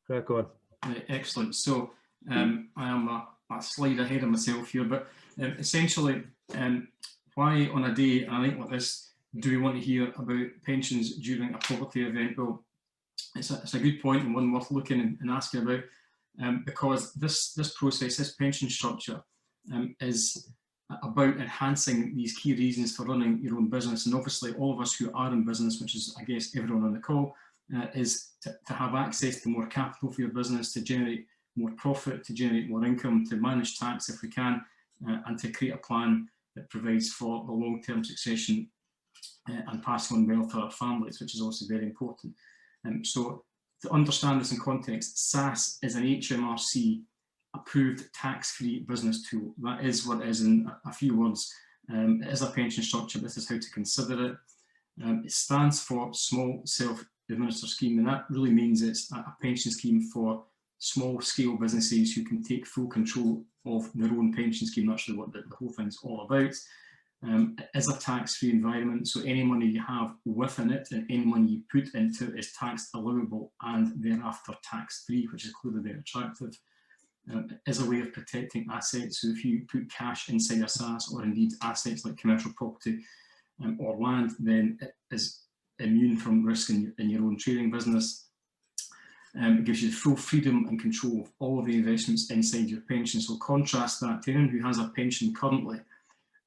Crack on. Excellent. So I am a slide ahead of myself here, but essentially, why on a day, I think like this, do we want to hear about pensions during a property event? Well, it's a good point and one worth looking and asking about, because this process, this pension structure, is about enhancing these key reasons for running your own business. And obviously all of us who are in business, which is I guess everyone on the call, is to have access to more capital for your business, to generate more profit, to generate more income, to manage tax if we can, and to create a plan that provides for the long-term succession and passing on wealth for our families, which is also very important. So to understand this in context, SSAS is an HMRC approved tax-free business tool. That is what it is in a few words. It is a pension structure. This is how to consider it. It stands for Small Self-Administered Scheme, and that really means it's a pension scheme for small-scale businesses who can take full control of their own pension scheme. That's really what the whole thing's all about. It is a tax-free environment, so any money you have within it and any money you put into it is tax allowable and thereafter tax-free, which is clearly very attractive. It is a way of protecting assets, so if you put cash inside a SSAS or indeed assets like commercial property or land, then it is immune from risk in your own trading business. It gives you full freedom and control of all of the investments inside your pension. So contrast that to anyone who has a pension currently.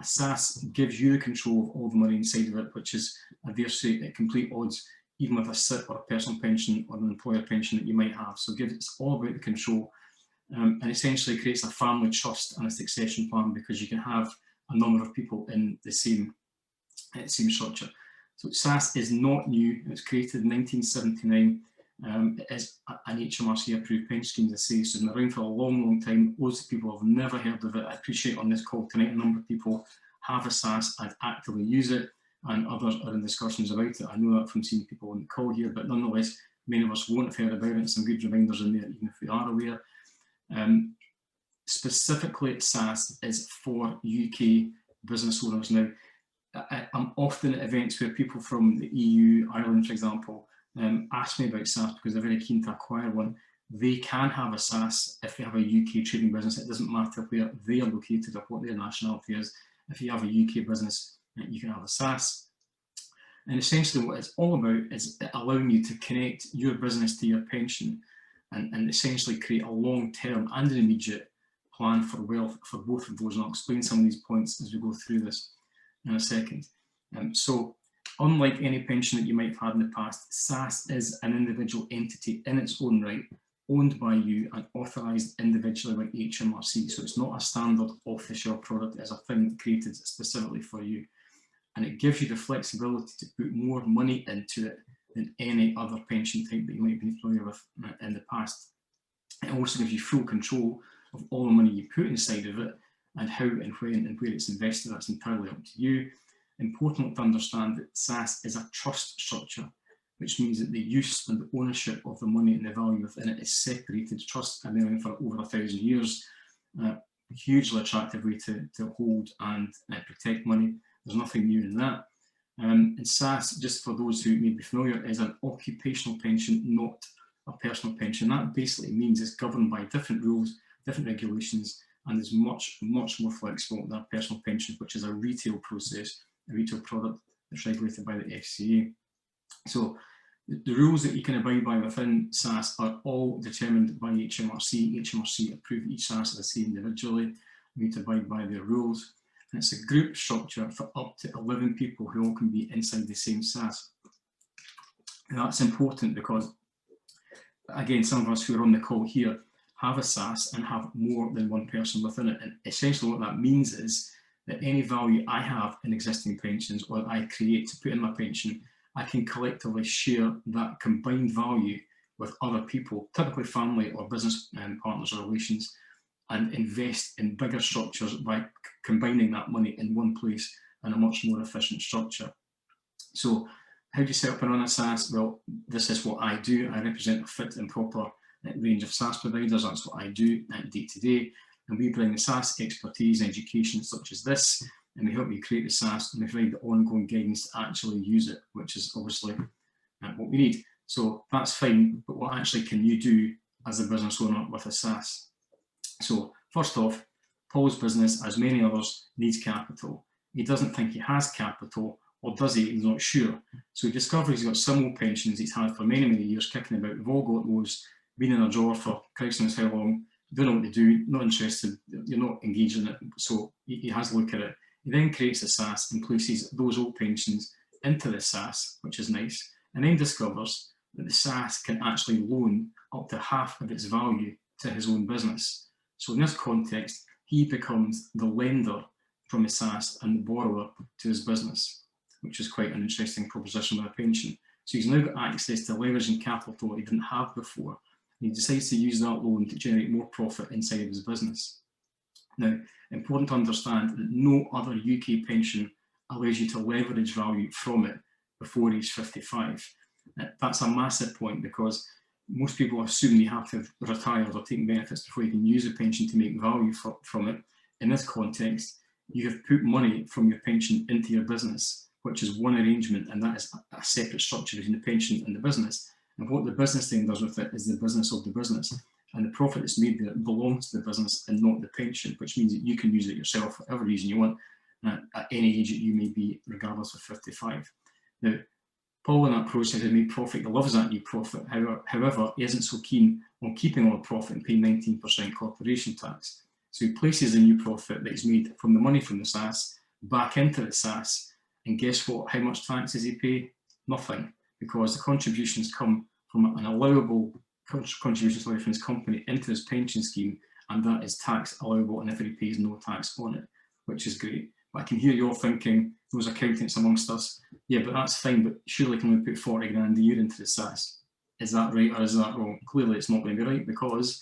A SSAS gives you the control of all the money inside of it, which is, I dare say, at complete odds even with a SIP or a personal pension or an employer pension that you might have. So it's all about the control, and essentially creates a family trust and a succession plan, because you can have a number of people in the same structure. So SSAS is not new. It was created in 1979. It is an HMRC approved pension scheme, as I say, so it's been around for a long, long time. Loads of people have never heard of it. I appreciate on this call tonight a number of people have a SSAS and actively use it, and others are in discussions about it. I know that from seeing people on the call here, but nonetheless, many of us won't have heard about it. Some good reminders in there, even if we are aware. Specifically, SSAS is for UK business owners. Now, I'm often at events where people from the EU, Ireland, for example, ask me about SSAS because they're very keen to acquire one. They can have a SSAS if they have a UK trading business. It doesn't matter where they are located or what their nationality is. If you have a UK business, you can have a SSAS. And essentially what it's all about is allowing you to connect your business to your pension and essentially create a long-term and an immediate plan for wealth for both of those. And I'll explain some of these points as we go through this in a second. So unlike any pension that you might have had in the past, SSAS is an individual entity in its own right, owned by you and authorised individually by HMRC. So it's not a standard off-the-shelf product, it's a thing created specifically for you. And it gives you the flexibility to put more money into it than any other pension type that you might be familiar with in the past. It also gives you full control of all the money you put inside of it, and how and when and where it's invested. That's entirely up to you. Important to understand that SSAS is a trust structure, which means that the use and the ownership of the money and the value within it is separated. Trusts have been around for over 1,000 years. Hugely attractive way to hold and protect money. There's nothing new in that. And SSAS, just for those who may be familiar, is an occupational pension, not a personal pension. That basically means it's governed by different rules, different regulations, and is much, much more flexible than a personal pension, which is a retail process, a retail product that's regulated by the FCA. So the rules that you can abide by within SSAS are all determined by HMRC. HMRC approve each SSAS as I say individually. You need to abide by their rules. And it's a group structure for up to 11 people who all can be inside the same SSAS. And that's important because, again, some of us who are on the call here have a SSAS and have more than one person within it. And essentially what that means is that any value I have in existing pensions or that I create to put in my pension, I can collectively share that combined value with other people, typically family or business partners or relations, and invest in bigger structures by combining that money in one place in a much more efficient structure. So how do you set up and run a SSAS? Well, this is what I do. I represent a fit and proper range of SSAS providers. That's what I do day to day. And we bring the SSAS expertise and education such as this, and we help you create the SSAS and we provide the ongoing guidance to actually use it, which is obviously what we need. So that's fine, but what actually can you do as a business owner with a SSAS. So first off, Paul's business, as many others, needs capital. He doesn't think he has capital, or does he? He's not sure. So he discovers he's got some old pensions he's had for many, many years, kicking about. We've all got those, been in a drawer for Christ knows how long, don't know what to do, not interested, you're not engaged in it. So he has a look at it. He then creates a SSAS and places those old pensions into the SSAS, which is nice, and then discovers that the SSAS can actually loan up to half of its value to his own business. So in this context, he becomes the lender from his SSAS and the borrower to his business, which is quite an interesting proposition with a pension. So he's now got access to leveraging capital that he didn't have before, and he decides to use that loan to generate more profit inside of his business. Now, important to understand that no other UK pension allows you to leverage value from it before age 55. That's a massive point, because most people assume you have to have retired or taken benefits before you can use a pension to make value from it. In this context, you have put money from your pension into your business, which is one arrangement, and that is a separate structure between the pension and the business. And what the business then does with it is the business of the business. And the profit that's made there belongs to the business and not the pension, which means that you can use it yourself for whatever reason you want at any age that you may be, regardless of 55. Now, Paul in that process has made profit, he loves that new profit. However, he isn't so keen on keeping all the profit and paying 19% corporation tax. So he places the new profit that he's made from the money from the SSAS back into the SSAS, and guess what? How much tax does he pay? Nothing, because the contributions come from an allowable contributions from his company into his pension scheme, and that is tax allowable, and therefore he pays no tax on it, which is great. But I can hear you all thinking, those accountants amongst us, yeah, but that's fine, but surely can we put 40 grand a year into the SSAS? Is that right or is that wrong? Clearly it's not going to be right, because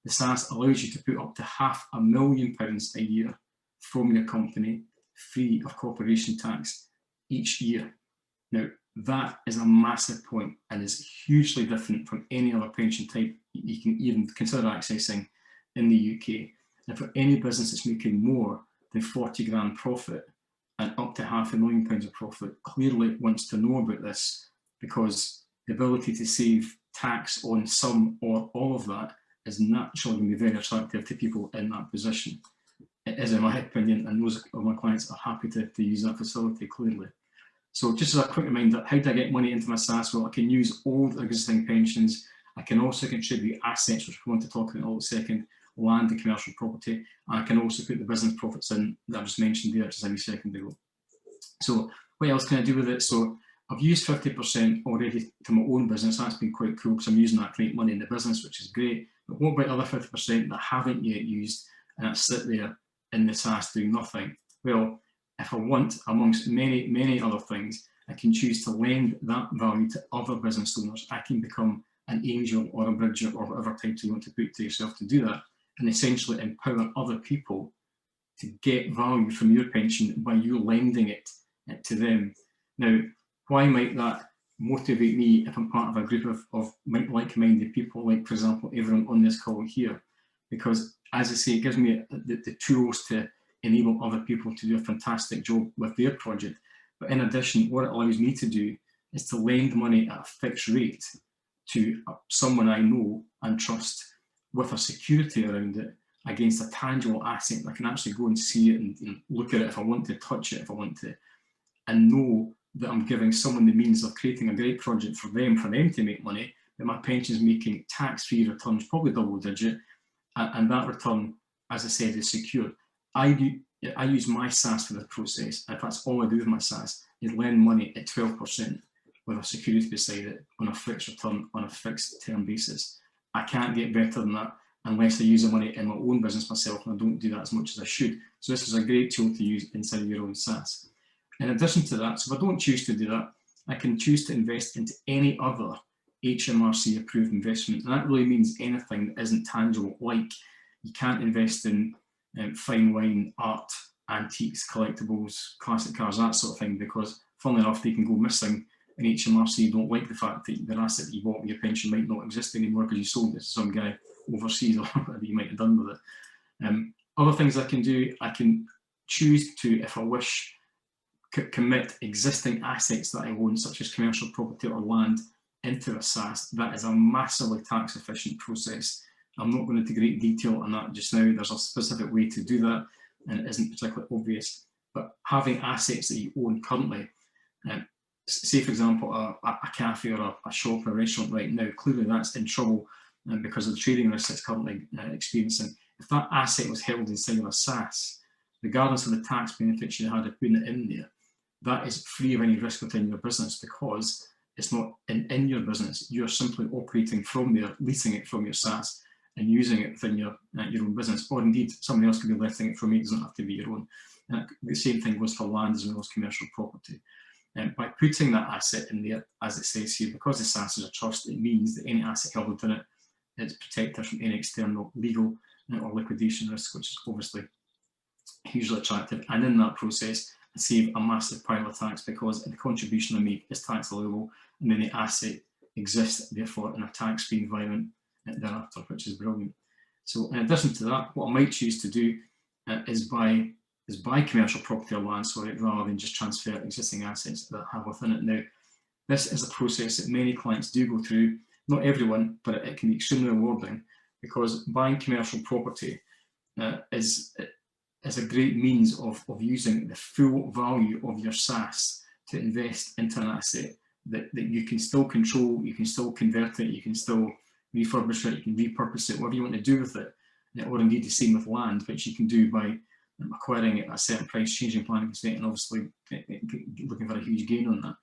the SSAS allows you to put up to £500,000 a year from your company, free of corporation tax each year. Now, that is a massive point and is hugely different from any other pension type you can even consider accessing in the UK. And for any business that's making more than 40 grand profit and up to £500,000 of profit, clearly wants to know about this, because the ability to save tax on some or all of that is naturally going to be very attractive to people in that position. It is, in my opinion, and most of my clients are happy to use that facility, clearly. So just as a quick reminder, how do I get money into my SSAS? Well, I can use old existing pensions. I can also contribute assets, which we want to talk about in a second, land and commercial property, and I can also put the business profits in that I just mentioned there just a second ago. So what else can I do with it? So I've used 50% already to my own business. That's been quite cool, because I'm using that to make money in the business, which is great. But what about other 50% that I haven't yet used and that sit there in the SSAS doing nothing? Well, if I want, amongst many, many other things, I can choose to lend that value to other business owners. I can become an angel or a bridger or whatever title you want to put to yourself to do that, and essentially empower other people to get value from your pension by you lending it to them. Now, why might that motivate me if I'm part of a group of like-minded people, like, for example, everyone on this call here? Because, as I say, it gives me the tools to enable other people to do a fantastic job with their project. But in addition, what it allows me to do is to lend money at a fixed rate to someone I know and trust, with a security around it against a tangible asset. I can actually go and see it and look at it if I want to, touch it if I want to, and know that I'm giving someone the means of creating a great project for them to make money, that my pension is making tax-free returns, probably double-digit, and that return, as I said, is secure. I use my SSAS for the process, and if that's all I do with my SSAS, is lend money at 12% with a security beside it on a fixed return on a fixed term basis. I can't get better than that unless I use the money in my own business myself, and I don't do that as much as I should. So this is a great tool to use inside your own SSAS. In addition to that, so if I don't choose to do that, I can choose to invest into any other HMRC approved investment. And that really means anything that isn't tangible, like you can't invest in fine wine, art, antiques, collectibles, classic cars, that sort of thing, because funnily enough, they can go missing, and HMRC don't like the fact that the asset that you bought with your pension might not exist anymore because you sold it to some guy overseas or whatever you might have done with it. Other things I can do, I can choose to, if I wish, commit existing assets that I own, such as commercial property or land, into a SSAS, that is a massively tax efficient process. I'm not going into great detail on that just now. There's a specific way to do that, and it isn't particularly obvious. But having assets that you own currently, say for example a cafe or a shop or a restaurant right now, clearly that's in trouble because of the trading risk it's currently experiencing. If that asset was held inside of a SSAS, regardless of the tax benefits you had of putting it in there, that is free of any risk within your business, because it's not in your business. You're simply operating from there, leasing it from your SSAS and using it within your own business, or indeed somebody else could be letting it from you. It doesn't have to be your own. The same thing goes for land as well as commercial property. By putting that asset in there, as it says here, because the SSAS is a trust, it means that any asset held within it is protected from any external legal or liquidation risk, which is obviously hugely attractive. And in that process, I save a massive pile of tax because the contribution I make is tax allowable, and then the asset exists therefore in a tax-free environment thereafter, which is brilliant. So in addition to that, what I might choose to do is buy commercial property or land, rather than just transfer existing assets that I have within it. Now, this is a process that many clients do go through. Not everyone, but it can be extremely rewarding, because buying commercial property is a great means of using the full value of your SSAS to invest into an asset that you can still control, you can still convert it, you can still refurbish it, you can repurpose it, whatever you want to do with it, or indeed the same with land, which you can do by acquiring it at a certain price, changing planning consent, and obviously looking for a huge gain on that.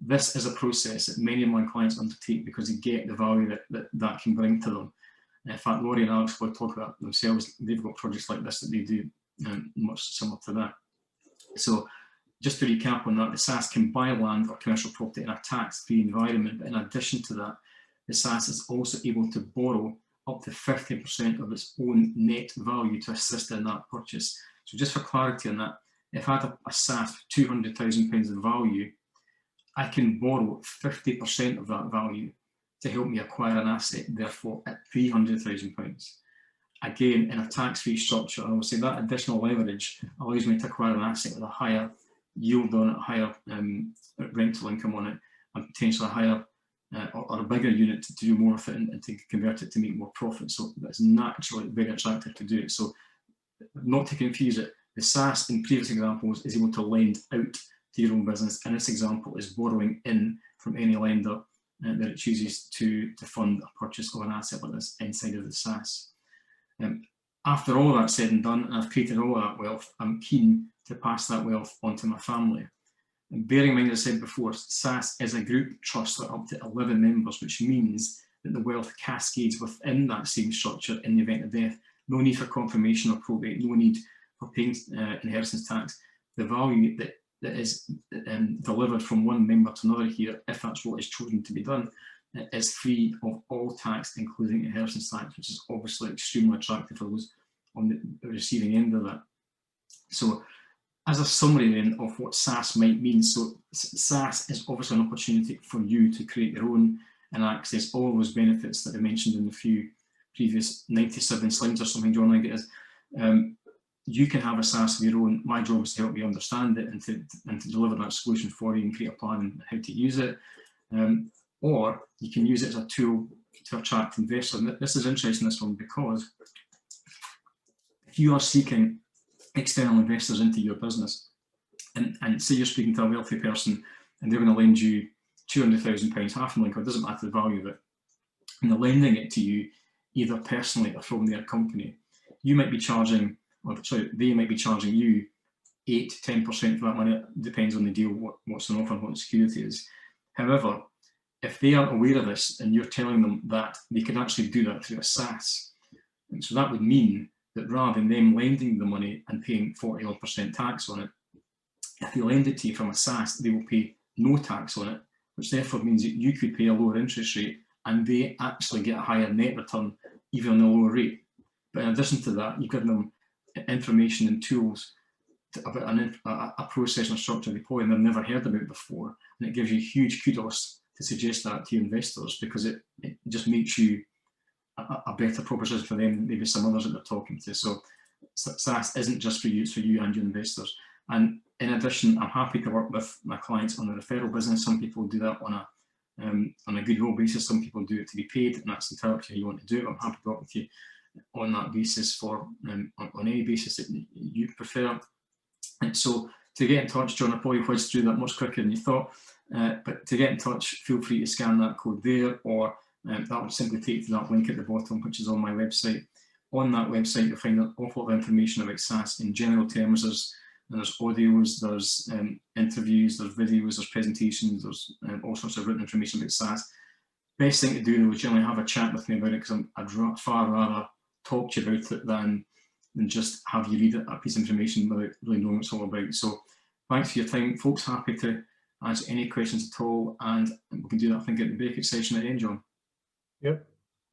This is a process that many of my clients undertake because they get the value that can bring to them. In fact, Laurie and Alex will talk about themselves. They've got projects like this that they do much similar to that. So just to recap on that, the SSAS can buy land or commercial property in a tax-free environment, but in addition to that, the SSAS is also able to borrow up to 50% of its own net value to assist in that purchase. So just for clarity on that, if I had a SSAS for £200,000 of value, I can borrow 50% of that value to help me acquire an asset, therefore at £300,000. Again, in a tax-free structure, I will say that additional leverage allows me to acquire an asset with a higher yield on it, a higher rental income on it, and potentially a higher or a bigger unit to do more of it and to convert it to make more profit. So that's naturally very attractive to do it. So not to confuse it, the SSAS in previous examples is able to lend out to your own business, and this example is borrowing in from any lender that it chooses to fund a purchase of an asset like this inside of the SSAS. After all that said and done, and I've created all that wealth, I'm keen to pass that wealth onto my family. And bearing in mind, as I said before, SSAS is a group trust with up to 11 members, which means that the wealth cascades within that same structure in the event of death. No need for confirmation or probate, no need for paying inheritance tax. The value that is delivered from one member to another here, if that's what is chosen to be done, is free of all tax, including inheritance tax, which is obviously extremely attractive for those on the receiving end of that. So as a summary then of what SSAS might mean, so SSAS is obviously an opportunity for you to create your own and access all those benefits that I mentioned in a few previous 97 slides or something, John, I think it is. You can have a SSAS of your own. My job is to help you understand it and to deliver that solution for you and create a plan on how to use it. Or you can use it as a tool to attract investors. And this is interesting, this one, because if you are seeking external investors into your business, and say you're speaking to a wealthy person and they're going to lend you £200,000, £500,000, it doesn't matter the value of it, and they're lending it to you either personally or from their company, you might be charging, or sorry, they might be charging you 8 to 10% for that money. It depends on the deal, what's on offer and what the security is. However, if they aren't aware of this and you're telling them that they can actually do that through a SSAS, and so that would mean that rather than them lending the money and paying 40% tax on it, if they lend it to you from a SSAS, they will pay no tax on it, which therefore means that you could pay a lower interest rate and they actually get a higher net return, even on a lower rate. But in addition to that, you've given them information and tools about a process and structure they probably never heard about before, and it gives you huge kudos to suggest that to your investors, because it just makes you a better proposition for them than maybe some others that they're talking to. So SSAS isn't just for you, it's for you and your investors. And in addition, I'm happy to work with my clients on the referral business. Some people do that on on a goodwill basis. Some people do it to be paid, and that's entirely up to you how you want to do it. I'm happy to work with you on that basis for on any basis that you prefer. And so to get in touch, John, I probably whizzed through that much quicker than you thought, but to get in touch, feel free to scan that code there, or that will simply take you to that link at the bottom, which is on my website. On that website, you'll find an awful lot of information about SaaS in general terms. There's audios, there's interviews, there's videos, there's presentations, there's all sorts of written information about SaaS. Best thing to do though is generally have a chat with me about it, because I'd far rather talk to you about it than just have you read a piece of information without really knowing what it's all about. So thanks for your time, folks. Happy to answer any questions at all, and we can do that, I think, at the breakout session at the end, John. Yep,